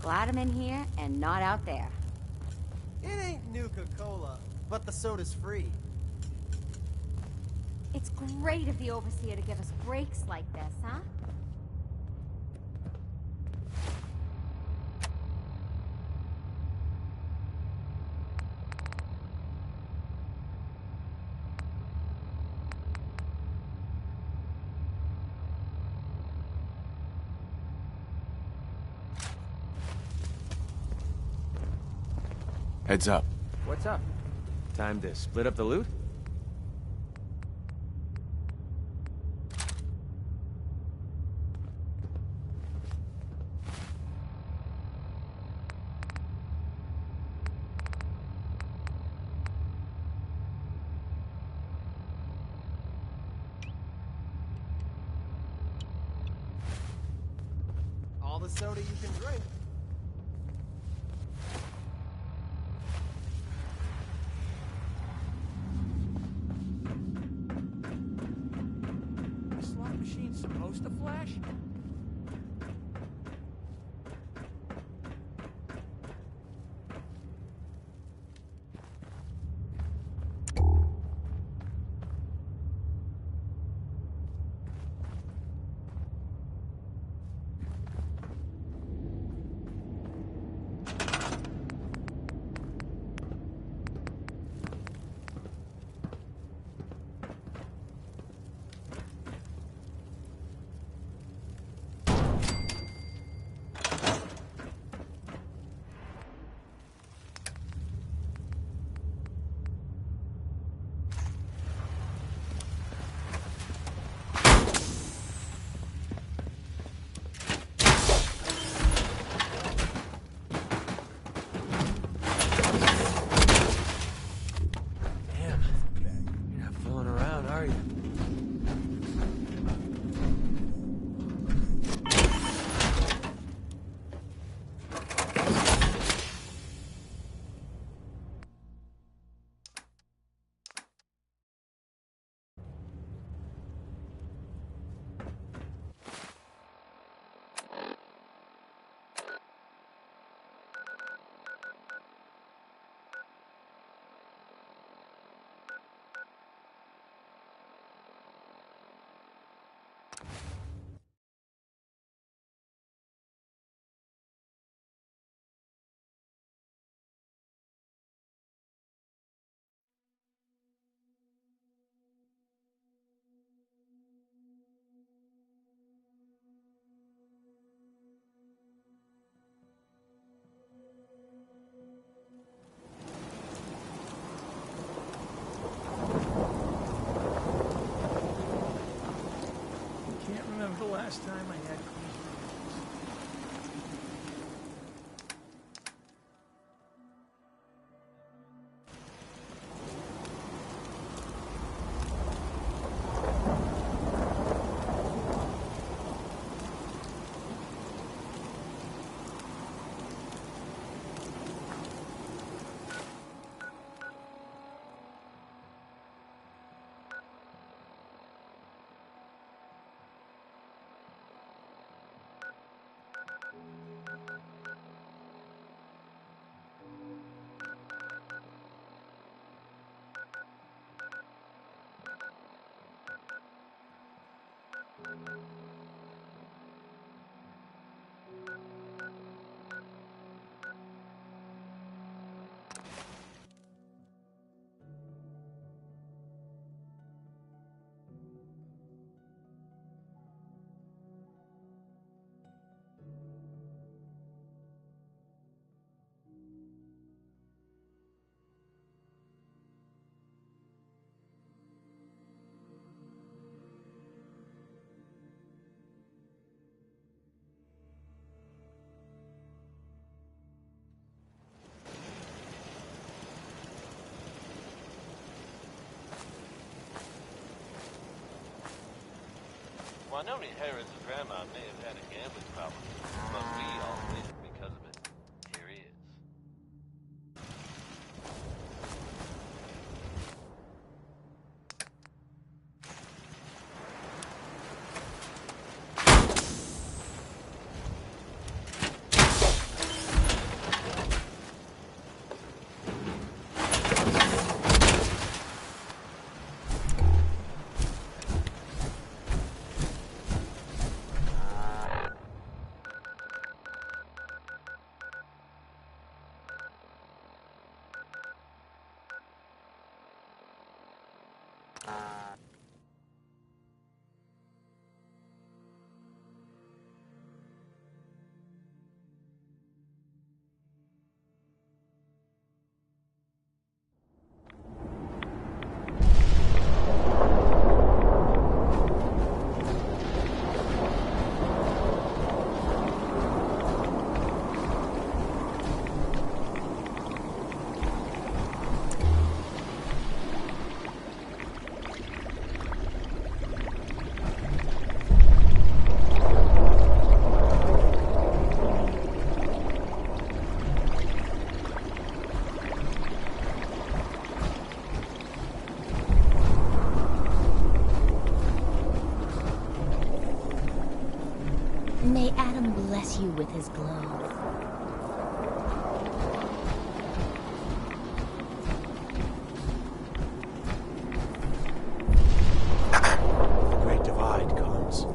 Glad I'm in here and not out there. It ain't Nuka-Cola, but the soda's free. It's great of the Overseer to give us breaks like this, huh? Heads up. What's up? Time to split up the loot? All the soda you can drink. Slot machine's supposed to flash? The last time I had clean Well, I know Harris' grandma may have had a gambling problem, but we all win because of it. Here he is. May Adam bless you with his glow. The Great Divide comes.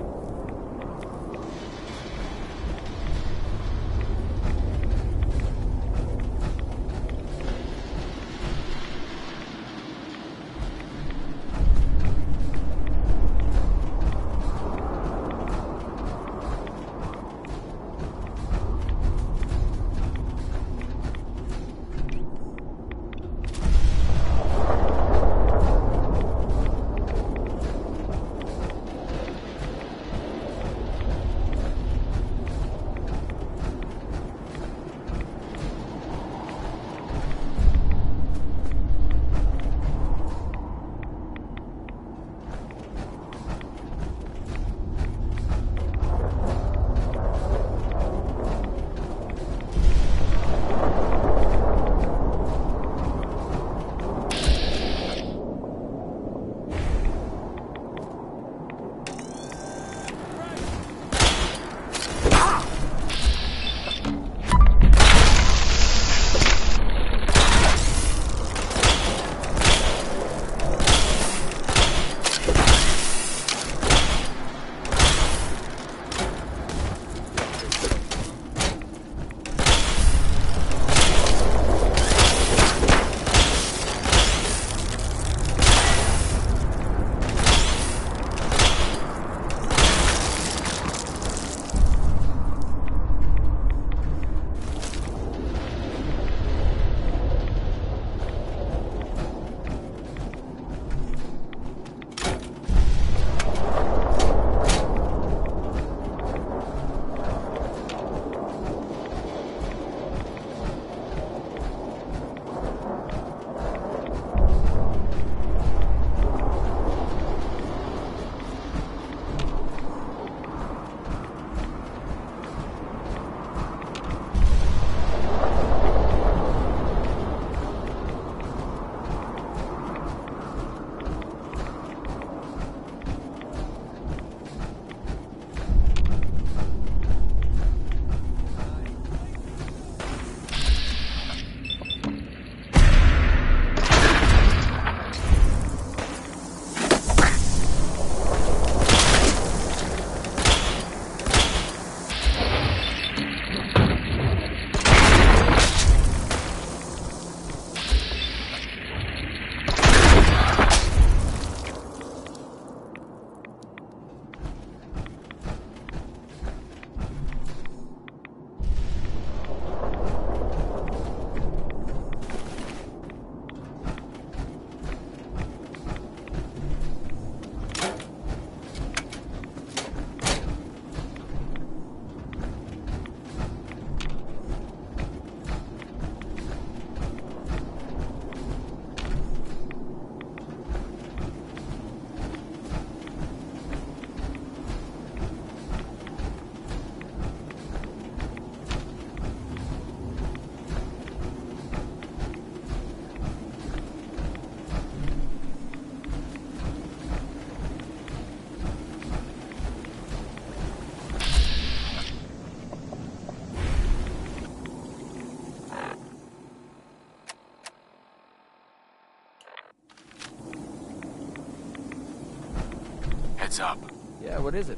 Heads up. Yeah, what is it?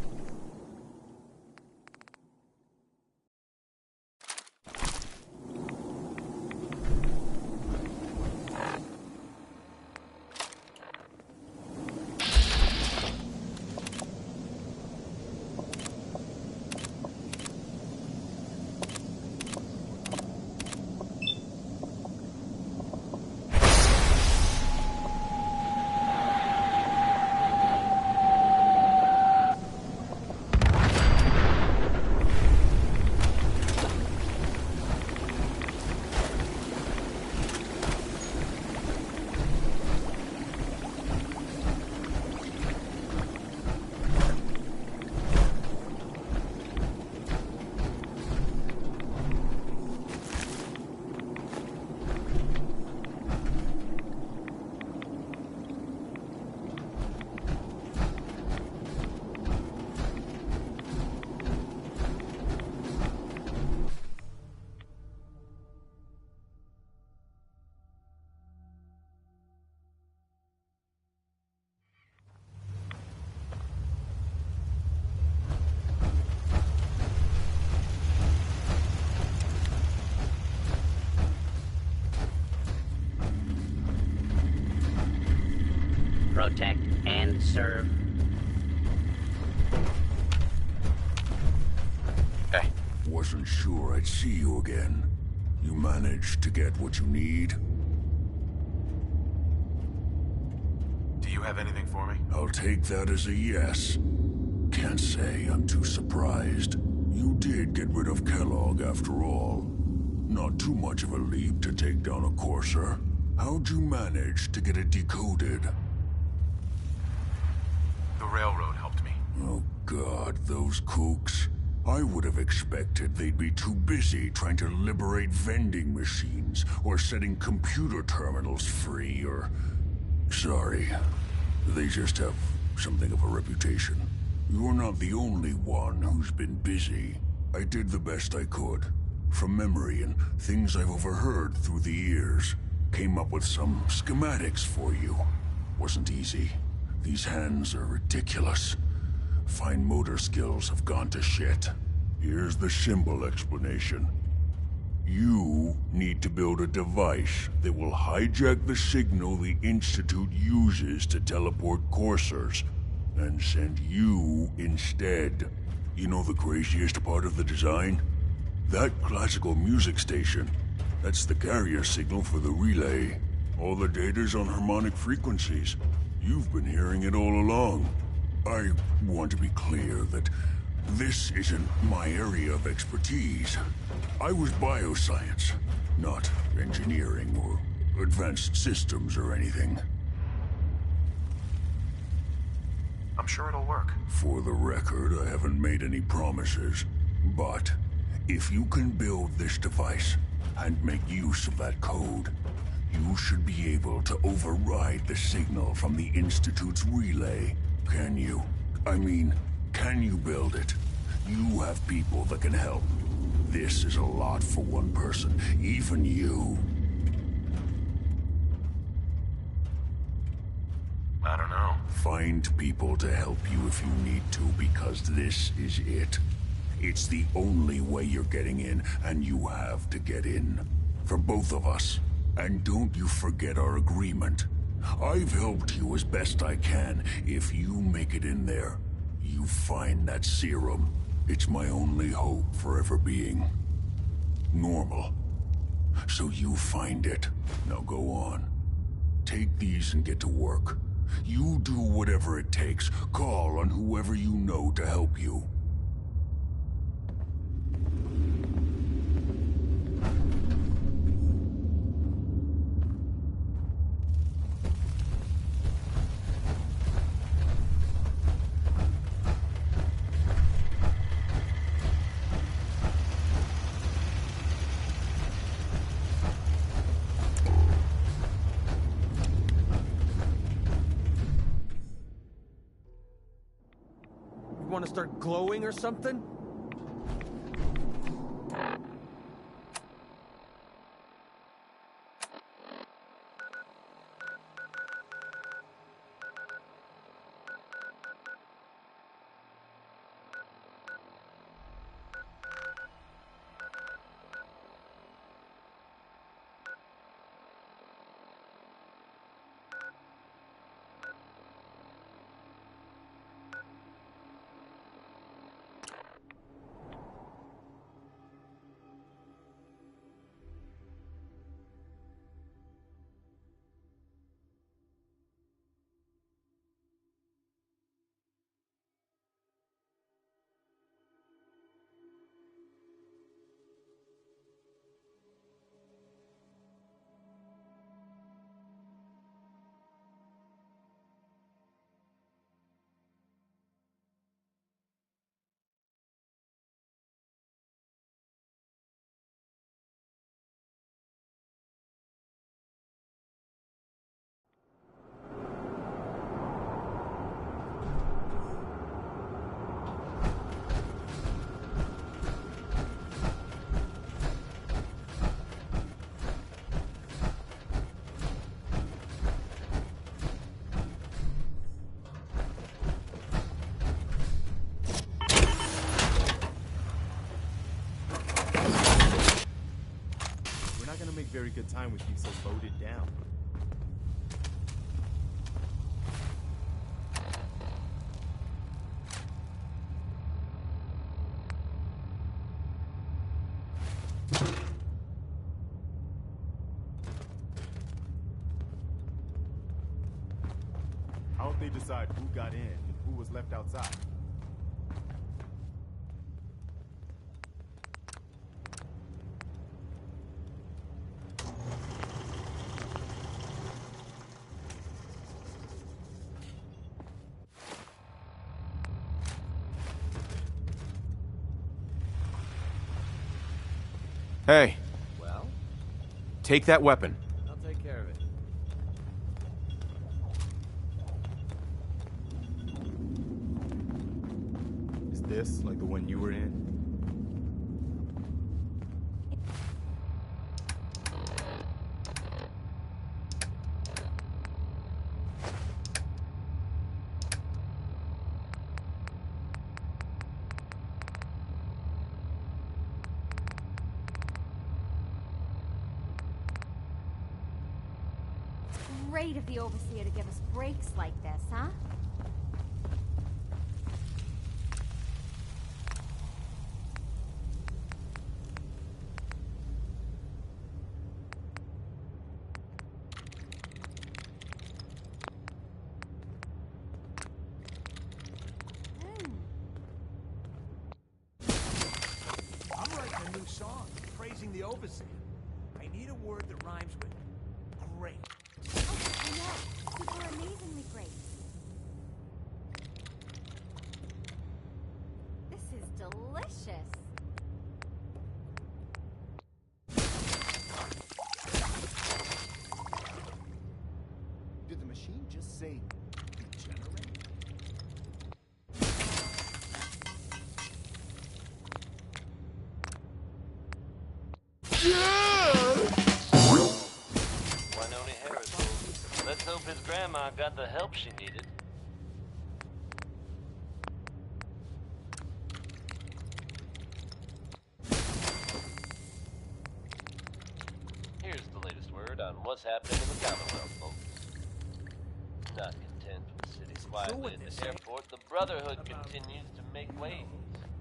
protect, and serve. Hey. Wasn't sure I'd see you again. You managed to get what you need? Do you have anything for me? I'll take that as a yes. Can't say I'm too surprised. You did get rid of Kellogg after all. Not too much of a leap to take down a courser. How'd you manage to get it decoded? The railroad helped me. Oh God, those kooks. I would have expected they'd be too busy trying to liberate vending machines or setting computer terminals free or... Sorry. They just have something of a reputation. You're not the only one who's been busy. I did the best I could. From memory and things I've overheard through the years. Came up with some schematics for you. Wasn't easy. These hands are ridiculous. Fine motor skills have gone to shit. Here's the symbol explanation. You need to build a device that will hijack the signal the Institute uses to teleport coursers, and send you instead. You know the craziest part of the design? That classical music station. That's the carrier signal for the relay. All the data's on harmonic frequencies. You've been hearing it all along. I want to be clear that this isn't my area of expertise. I was bioscience, not engineering or advanced systems or anything. I'm sure it'll work. For the record, I haven't made any promises. But if you can build this device and make use of that code, you should be able to override the signal from the Institute's relay. Can you? I mean, can you build it? You have people that can help. This is a lot for one person, even you. I don't know. Find people to help you if you need to, because this is it. It's the only way you're getting in, and you have to get in. For both of us. And don't you forget our agreement. I've helped you as best I can. If you make it in there, you find that serum. It's my only hope for ever being normal. So you find it. Now go on. Take these and get to work. You do whatever it takes. Call on whoever you know to help you. Want to start glowing or something? Very good time with you so loaded down. How'd they decide who got in and who was left outside? Hey, Well, take that weapon. I'll take care of it. Is this like the one you were in? Great of the Overseer to give us breaks like this, huh? I'm writing a new song, praising the Overseer. I need a word that rhymes with great. I know. Super amazingly great. This is delicious. Did the machine just say degenerate? Winona Harris. Let's hope his grandma got the help she needed. Here's the latest word on what's happening in the Commonwealth, folks. Not content with sitting quietly at the airport, the Brotherhood continues to make waves.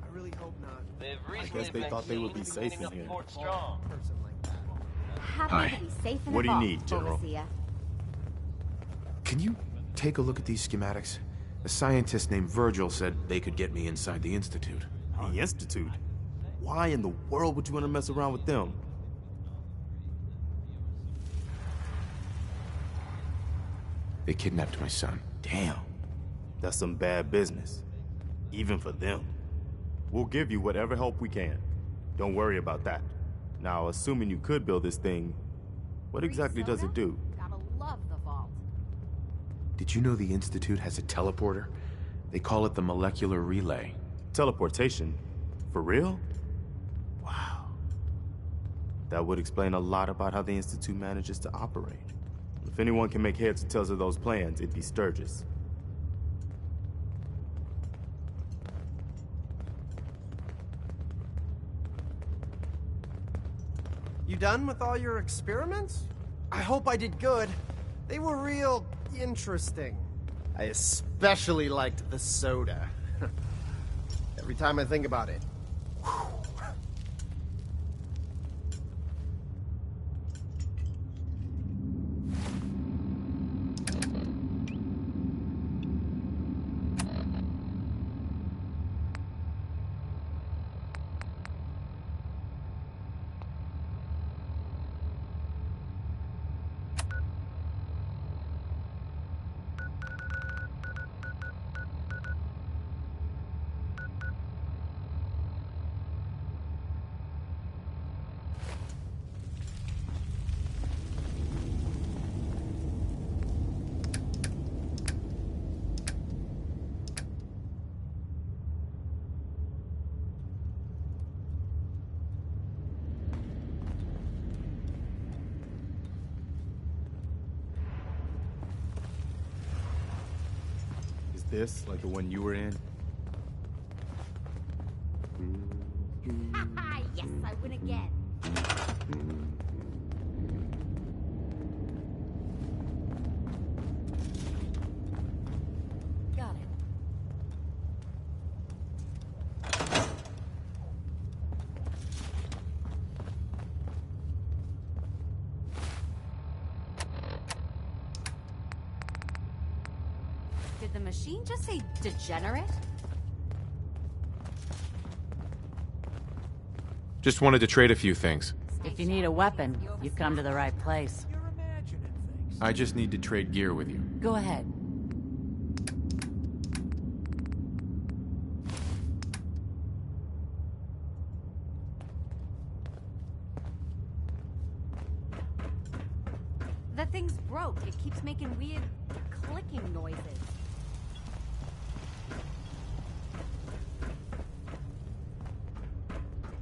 I really hope not. They've I recently guess they been thought they would be seen safe cleaning in up here. Fort Strong. Person like that. Happy Hi. to be safe and What do you involved, need, General? Overseer. Can you take a look at these schematics? A scientist named Virgil said they could get me inside the Institute. The Institute? Why in the world would you want to mess around with them? They kidnapped my son. Damn. That's some bad business. Even for them. We'll give you whatever help we can. Don't worry about that. Now, assuming you could build this thing, what Free exactly does soda? it do? Gotta love the vault. Did you know the Institute has a teleporter? They call it the molecular relay. Teleportation? For real? Wow. That would explain a lot about how the Institute manages to operate. If anyone can make heads or tails of those plans, it'd be Sturgis. You done with all your experiments? I hope I did good. They were real interesting. I especially liked the soda. Every time I think about it. Is this like the one you were in? Haha, yes, I win again. Got it. Did the machine just say degenerate? Just wanted to trade a few things. If you need a weapon, you've come to the right place. You're imagining things. I just need to trade gear with you. Go ahead. The thing's broke. It keeps making weird clicking noises.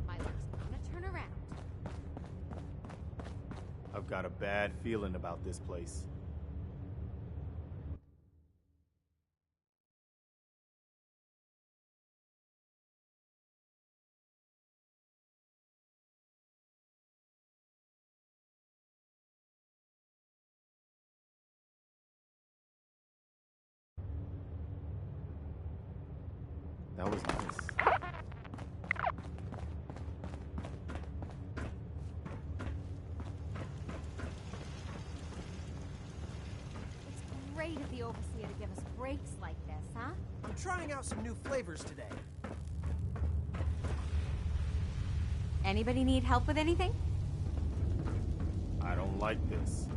My luck's gonna turn around. I've got a bad feeling about this place. That was nice. It's great of the overseer to give us breaks like this, huh? I'm trying out some new flavors today. Anybody need help with anything? I don't like this.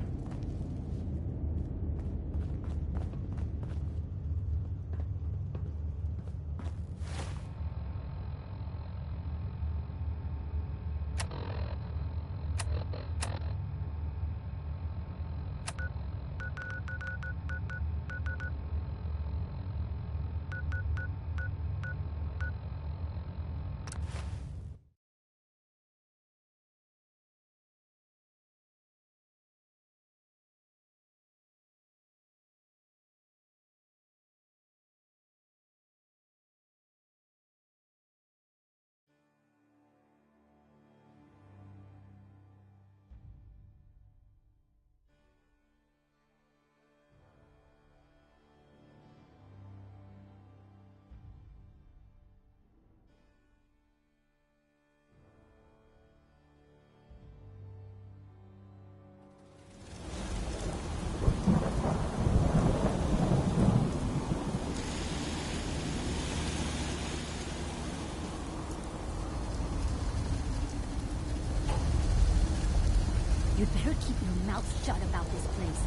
You'd better keep your mouth shut about this place.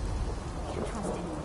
Can't trust anyone.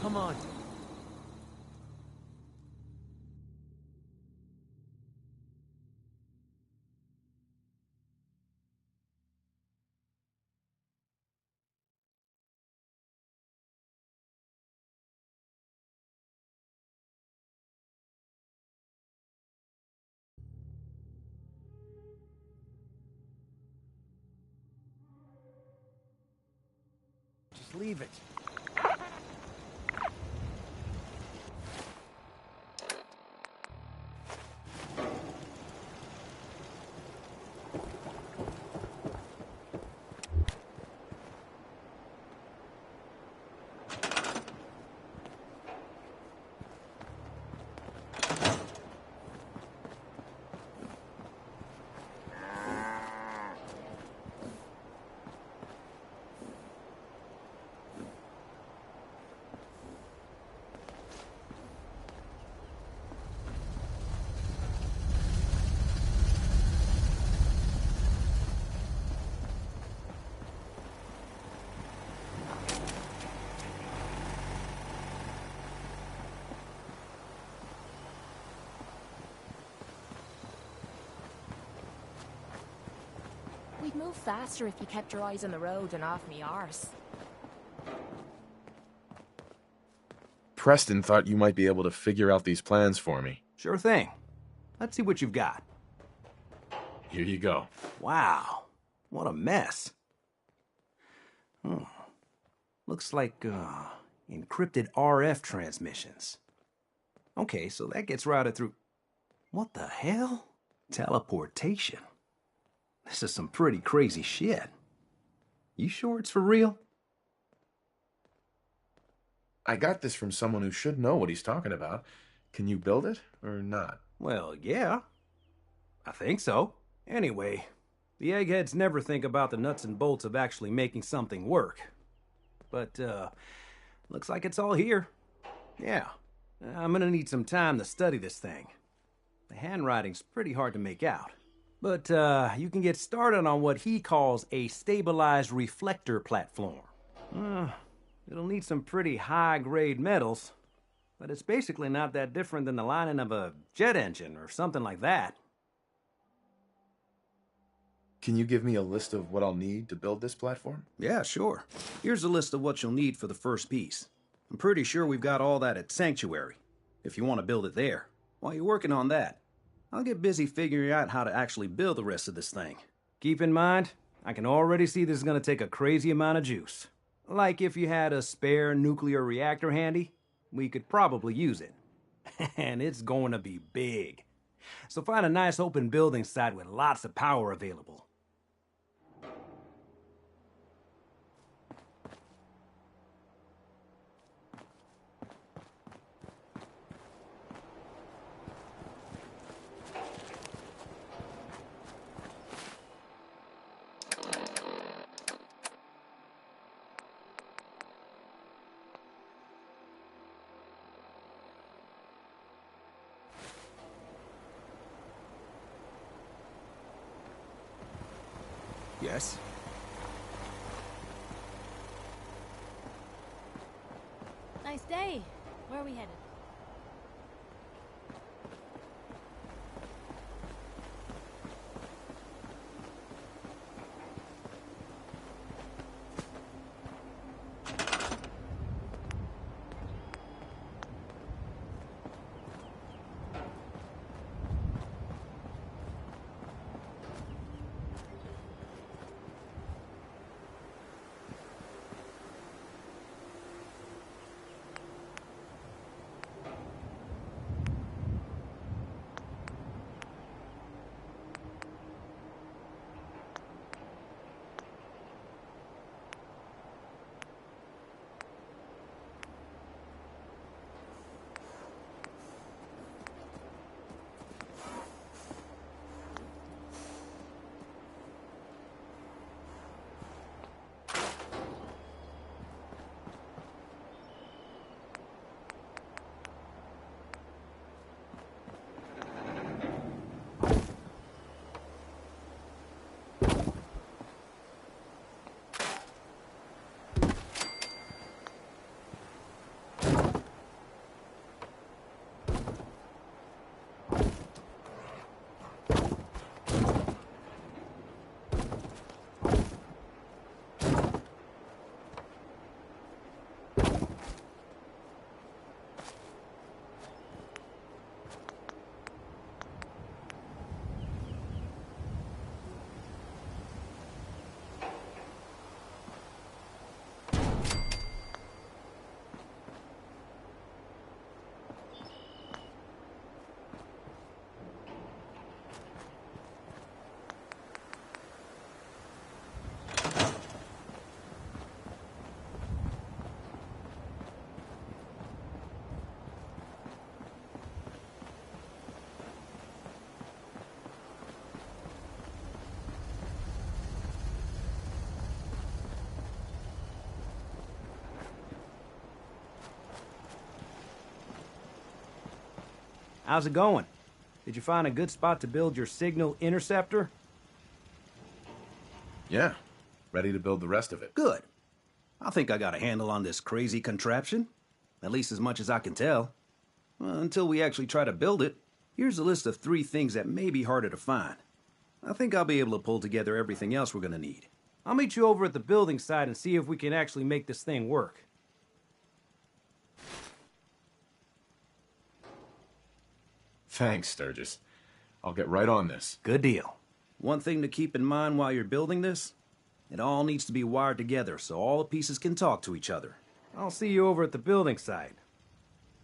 come on. Just leave it. We'd move faster if you kept your eyes on the road and off me arse. Preston thought you might be able to figure out these plans for me. Sure thing. Let's see what you've got. Here you go. Wow. What a mess. Looks like, encrypted RF transmissions. Okay, so that gets routed through... What the hell? Teleportation. This is some pretty crazy shit. You sure it's for real? I got this from someone who should know what he's talking about. Can you build it, or not? Well, yeah. I think so. Anyway, the eggheads never think about the nuts and bolts of actually making something work. But, looks like it's all here. Yeah. I'm gonna need some time to study this thing. The handwriting's pretty hard to make out. But, you can get started on what he calls a stabilized reflector platform. It'll need some pretty high-grade metals, but it's basically not that different than the lining of a jet engine or something like that. Can you give me a list of what I'll need to build this platform? Yeah, sure. Here's a list of what you'll need for the first piece. I'm pretty sure we've got all that at Sanctuary, if you want to build it there. While you're working on that, I'll get busy figuring out how to actually build the rest of this thing. Keep in mind, I can already see this is going to take a crazy amount of juice. Like if you had a spare nuclear reactor handy, we could probably use it. And it's going to be big. So find a nice open building site with lots of power available. Yes? Nice day. Where are we headed? How's it going? Did you find a good spot to build your signal interceptor? Yeah. Ready to build the rest of it. Good. I think I got a handle on this crazy contraption. At least as much as I can tell. Well, until we actually try to build it, here's a list of 3 things that may be harder to find. I think I'll be able to pull together everything else we're gonna need. I'll meet you over at the building site and see if we can actually make this thing work. Thanks, Sturgis. I'll get right on this. Good deal. One thing to keep in mind while you're building this, it all needs to be wired together so all the pieces can talk to each other. I'll see you over at the building site.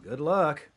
Good luck.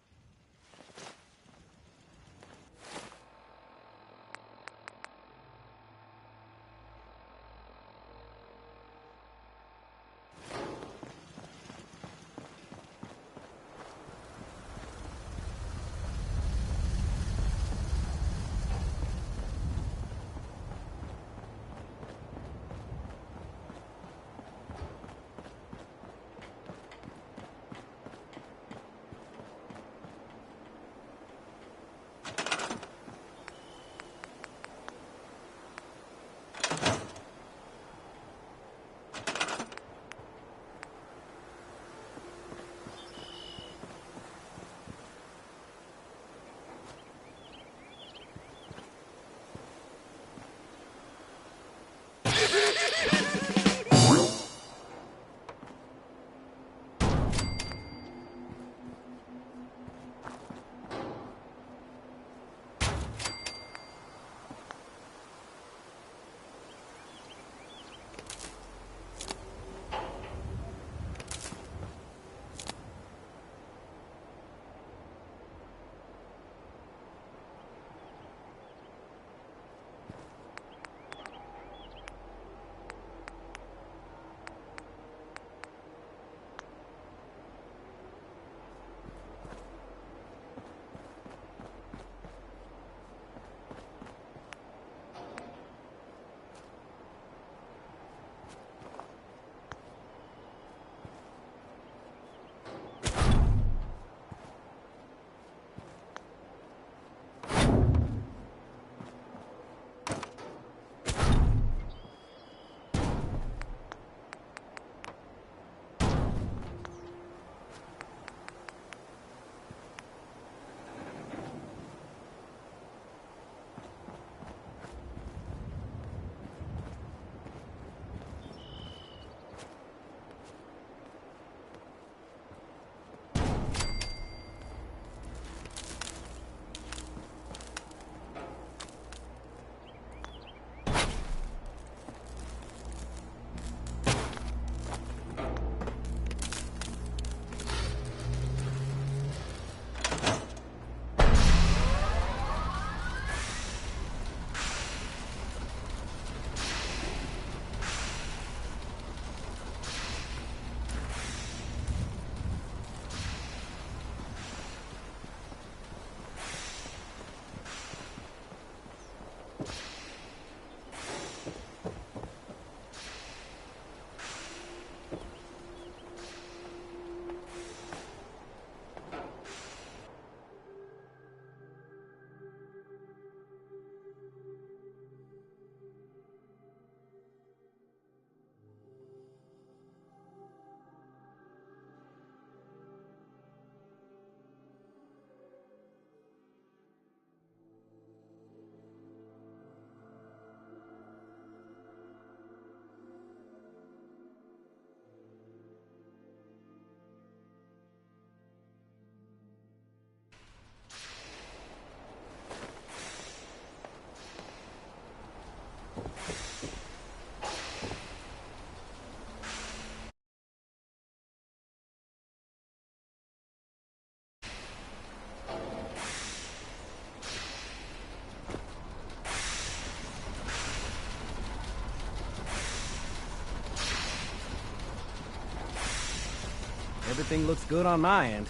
Everything looks good on my end.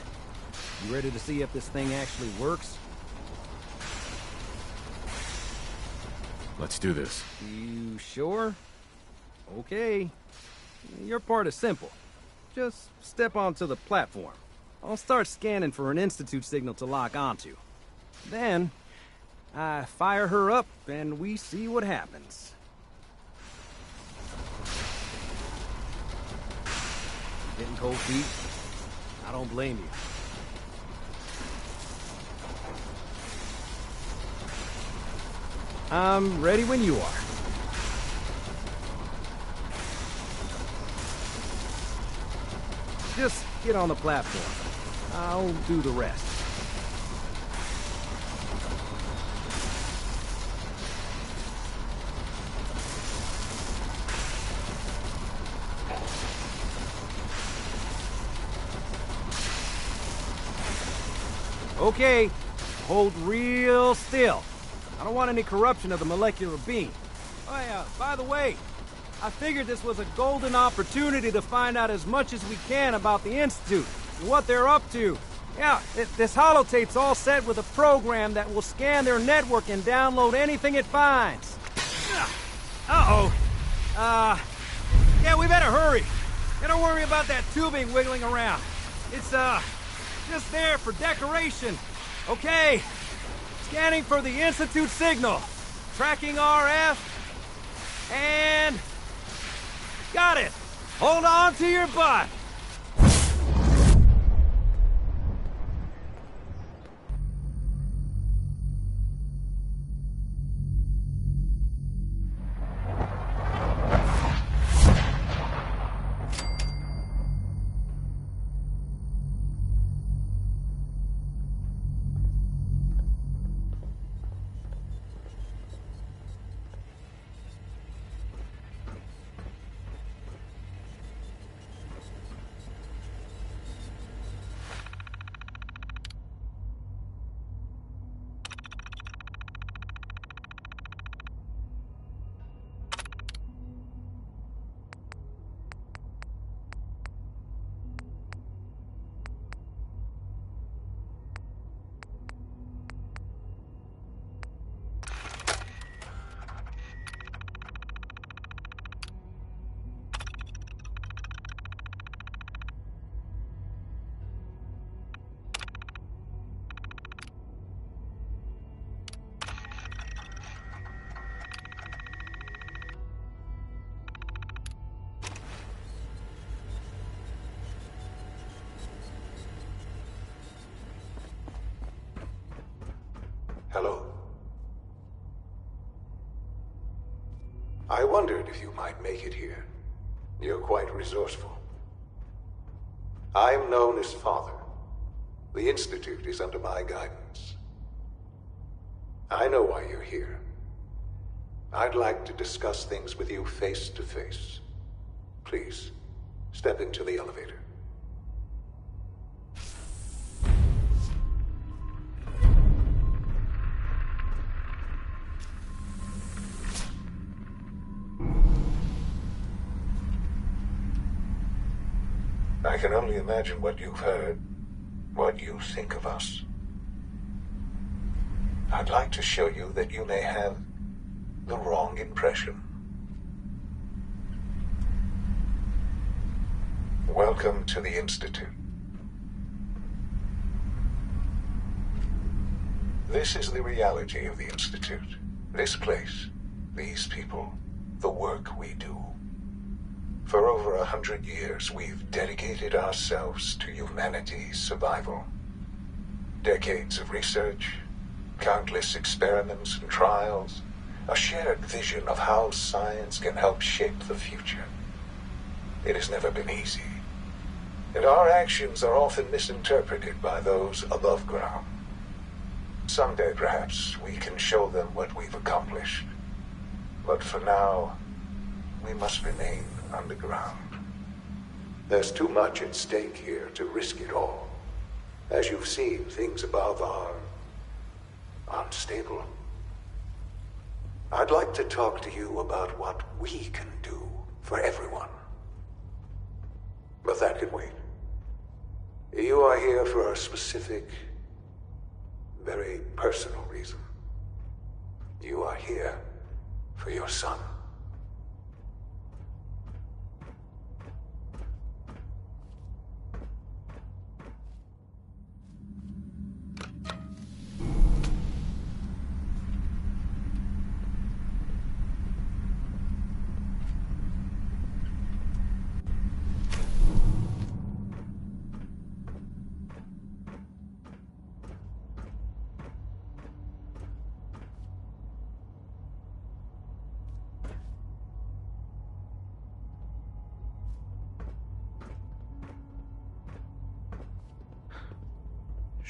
You ready to see if this thing actually works? Let's do this. You sure? Okay. Your part is simple. Just step onto the platform. I'll start scanning for an Institute signal to lock onto. Then, I fire her up and we see what happens. Getting cold feet? I don't blame you. I'm ready when you are. Just get on the platform. I'll do the rest. Okay, hold real still. I don't want any corruption of the molecular beam. Oh yeah, by the way, I figured this was a golden opportunity to find out as much as we can about the Institute and what they're up to. Yeah, this holotape's all set with a program that will scan their network and download anything it finds. Uh-oh. Yeah, we better hurry. And don't worry about that tubing wiggling around. It's, just there for decoration. Okay. Scanning for the Institute signal. Tracking RF. And... got it. Hold on to your butt. Hello. I wondered if you might make it here. You're quite resourceful. I'm known as Father. The Institute is under my guidance. I know why you're here. I'd like to discuss things with you face to face. Please, step into the elevator. I can only imagine what you've heard, what you think of us. I'd like to show you that you may have the wrong impression. Welcome to the Institute. This is the reality of the Institute. This place, these people, the work we do. For over 100 years, we've dedicated ourselves to humanity's survival. Decades of research, countless experiments and trials, a shared vision of how science can help shape the future. It has never been easy, and our actions are often misinterpreted by those above ground. Someday, perhaps, we can show them what we've accomplished. But for now, we must remain underground. There's too much at stake here to risk it all. As you've seen, things above are unstable. I'd like to talk to you about what we can do for everyone. But that can wait. You are here for a specific, very personal reason. You are here for your son.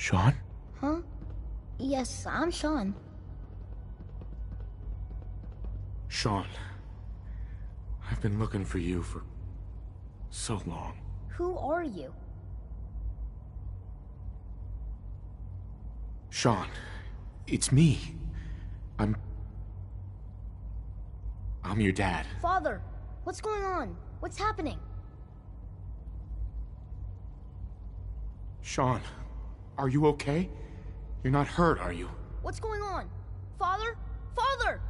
Sean? Huh? Yes, I'm Sean. Sean. I've been looking for you for so long. Who are you? Sean, it's me. I'm your dad. Father, what's going on? What's happening? Sean, are you okay? You're not hurt, are you? What's going on? Father? Father!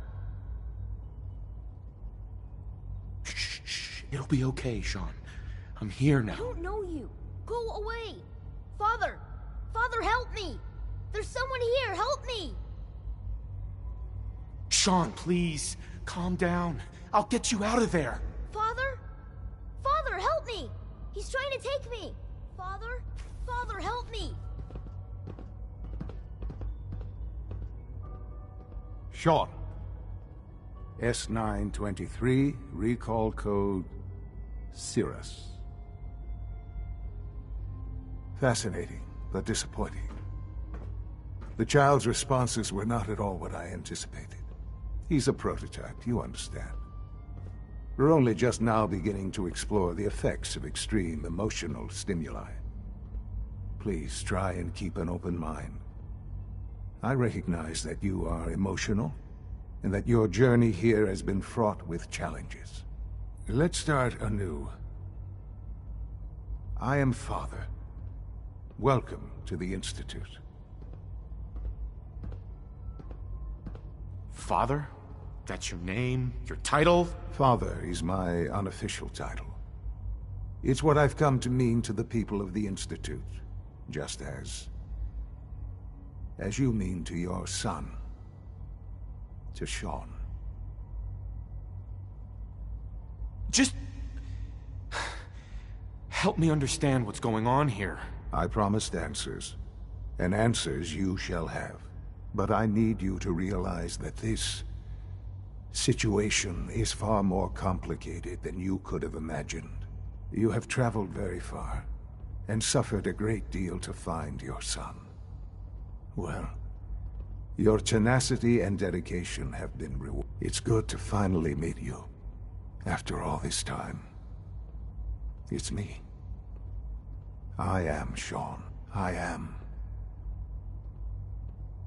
Shh. It'll be okay, Sean. I'm here now. I don't know you. Go away. Father! Father, help me! There's someone here, help me! Sean, please. Calm down. I'll get you out of there. Father? Father, help me! He's trying to take me! Father? Father, help me! Sean. S923, recall code Cirrus. Fascinating, but disappointing. The child's responses were not at all what I anticipated. He's a prototype, you understand. We're only just now beginning to explore the effects of extreme emotional stimuli. Please try and keep an open mind. I recognize that you are emotional, and that your journey here has been fraught with challenges. Let's start anew. I am Father. Welcome to the Institute. Father? That's your name? Your title? Father is my unofficial title. It's what I've come to mean to the people of the Institute, just as you mean to your son, to Sean. Just help me understand what's going on here. I promised answers, and answers you shall have. But I need you to realize that this situation is far more complicated than you could have imagined. You have traveled very far, and suffered a great deal to find your son. Well, your tenacity and dedication have been rewarded. It's good to finally meet you, after all this time. It's me. I am Sean. I am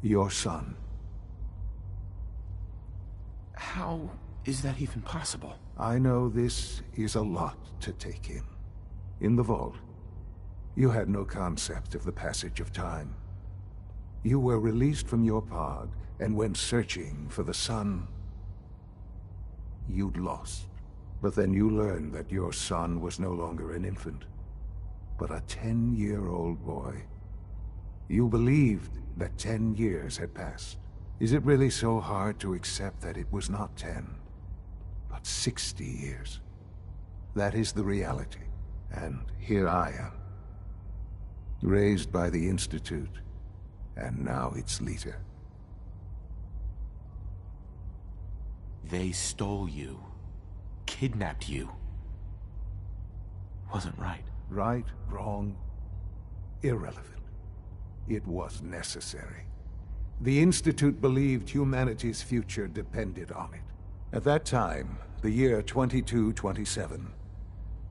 your son. How is that even possible? I know this is a lot to take in. In the vault, you had no concept of the passage of time. You were released from your pod, and went searching for the son you'd lost. But then you learned that your son was no longer an infant, but a 10-year-old boy. You believed that 10 years had passed. Is it really so hard to accept that it was not 10, but 60 years? That is the reality. And here I am, raised by the Institute, and now its leader. They stole you, kidnapped you. Wasn't right. Right, wrong, irrelevant. It was necessary. The Institute believed humanity's future depended on it. At that time, the year 2227,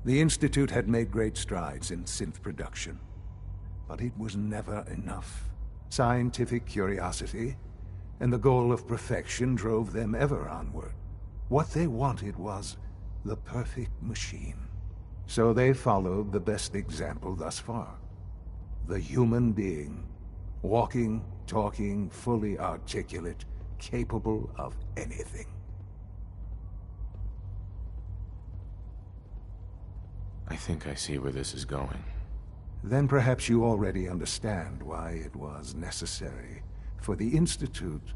the Institute had made great strides in synth production. But it was never enough. Scientific curiosity and the goal of perfection drove them ever onward. What they wanted was the perfect machine. So they followed the best example thus far. The human being, walking, talking, fully articulate, capable of anything. I think I see where this is going. Then perhaps you already understand why it was necessary for the Institute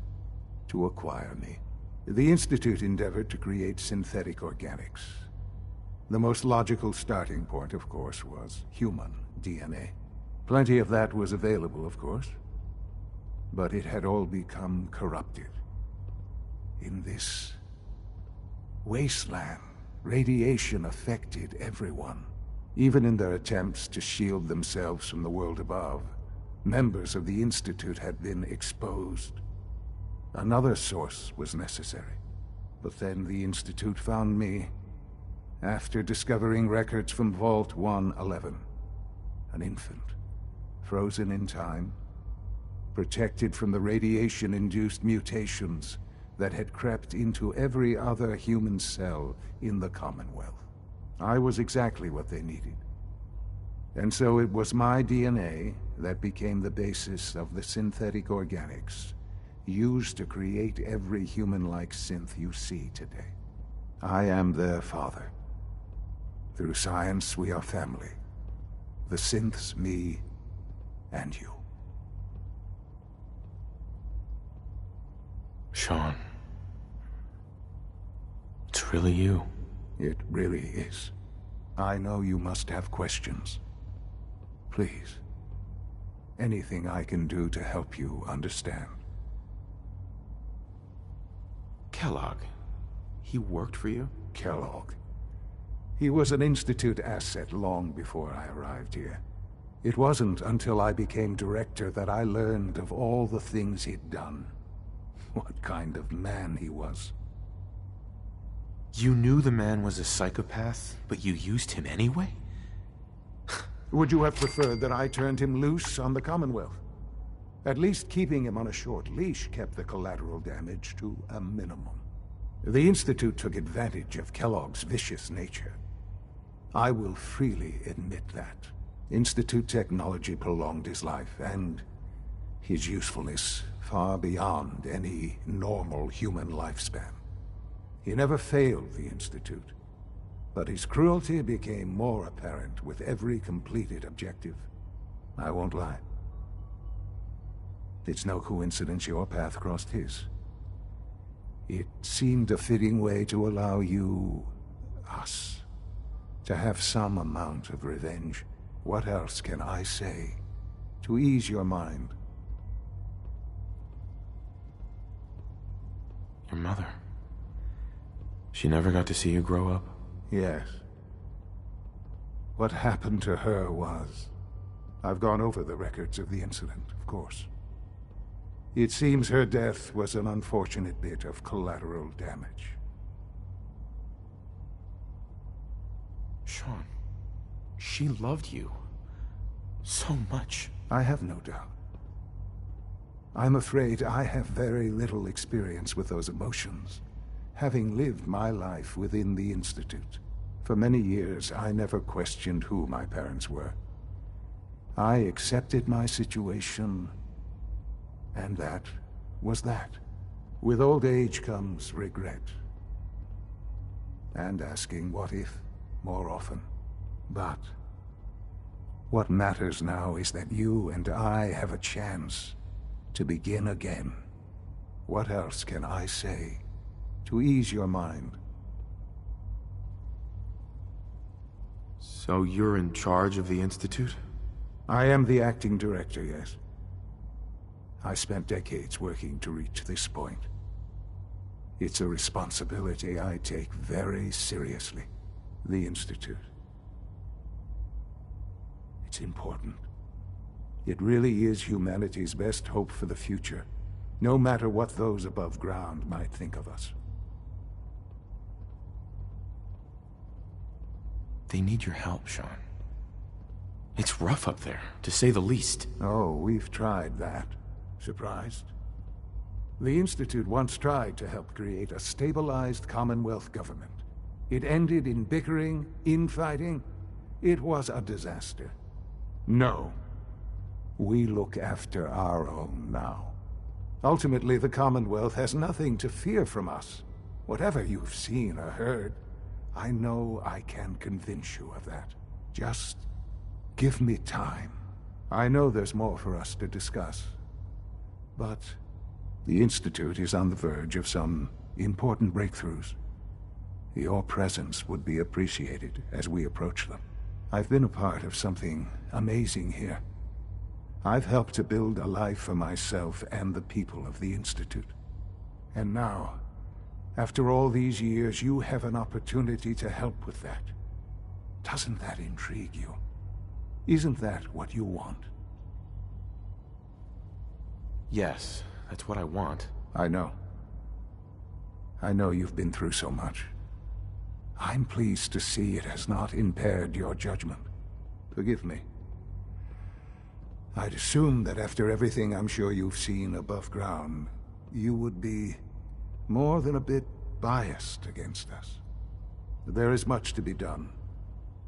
to acquire me. The Institute endeavored to create synthetic organics. The most logical starting point, of course, was human DNA. Plenty of that was available, of course, but it had all become corrupted. In this wasteland, radiation affected everyone. Even in their attempts to shield themselves from the world above, Members of the Institute had been exposed. Another source was necessary. But then the Institute found me after discovering records from Vault 111. An infant, frozen in time, protected from the radiation-induced mutations that had crept into every other human cell in the Commonwealth. I was exactly what they needed. And so it was my DNA that became the basis of the synthetic organics used to create every human-like synth you see today. I am their father. Through science, we are family. The synths, me, and you. Sean. It's really you. It really is. I know you must have questions. Please. Anything I can do to help you understand. Kellogg. He worked for you? Kellogg. He was an Institute asset long before I arrived here. It wasn't until I became director that I learned of all the things he'd done. What kind of man he was. You knew the man was a psychopath, but you used him anyway? Would you have preferred that I turned him loose on the Commonwealth? At least keeping him on a short leash kept the collateral damage to a minimum. The Institute took advantage of Kellogg's vicious nature. I will freely admit that. Institute technology prolonged his life, and his usefulness far beyond any normal human lifespan. He never failed the Institute, but his cruelty became more apparent with every completed objective. I won't lie. It's no coincidence your path crossed his. It seemed a fitting way to allow you, us, to have some amount of revenge. What else can I say to ease your mind? Your mother. She never got to see you grow up? Yes. What happened to her was... I've gone over the records of the incident, of course. It seems her death was an unfortunate bit of collateral damage. Sean, she loved you. So much. I have no doubt. I'm afraid I have very little experience with those emotions, having lived my life within the Institute. For many years, I never questioned who my parents were. I accepted my situation, and that was that. With old age comes regret. And asking what if more often. But what matters now is that you and I have a chance to begin again. What else can I say to ease your mind? So you're in charge of the Institute? I am the acting director, yes. I spent decades working to reach this point. It's a responsibility I take very seriously. The Institute. It's important. It really is humanity's best hope for the future, no matter what those above ground might think of us. They need your help, Sean. It's rough up there, to say the least. Oh, we've tried that. Surprised? The Institute once tried to help create a stabilized Commonwealth government. It ended in bickering, infighting. It was a disaster. No. We look after our own now. Ultimately, the Commonwealth has nothing to fear from us. Whatever you've seen or heard, I know I can convince you of that. Just give me time. I know there's more for us to discuss. But the Institute is on the verge of some important breakthroughs. Your presence would be appreciated as we approach them. I've been a part of something amazing here. I've helped to build a life for myself and the people of the Institute. And now, after all these years, you have an opportunity to help with that. Doesn't that intrigue you? Isn't that what you want? Yes, that's what I want. I know. I know you've been through so much. I'm pleased to see it has not impaired your judgment. Forgive me. I'd assumed that after everything I'm sure you've seen above ground, you would be more than a bit biased against us. There is much to be done.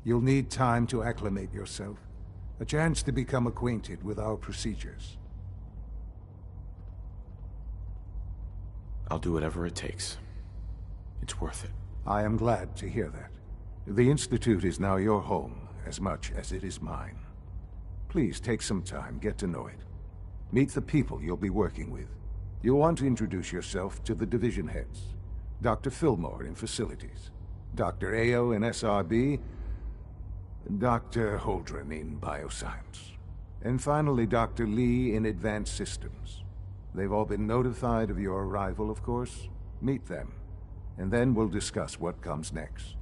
You'll need time to acclimate yourself, a chance to become acquainted with our procedures. I'll do whatever it takes. It's worth it. I am glad to hear that. The Institute is now your home, as much as it is mine. Please take some time, get to know it. Meet the people you'll be working with. You'll want to introduce yourself to the division heads. Dr. Fillmore in Facilities, Dr. Ayo in SRB, Dr. Holdren in Bioscience, and finally Dr. Lee in Advanced Systems. They've all been notified of your arrival, of course. Meet them, and then we'll discuss what comes next.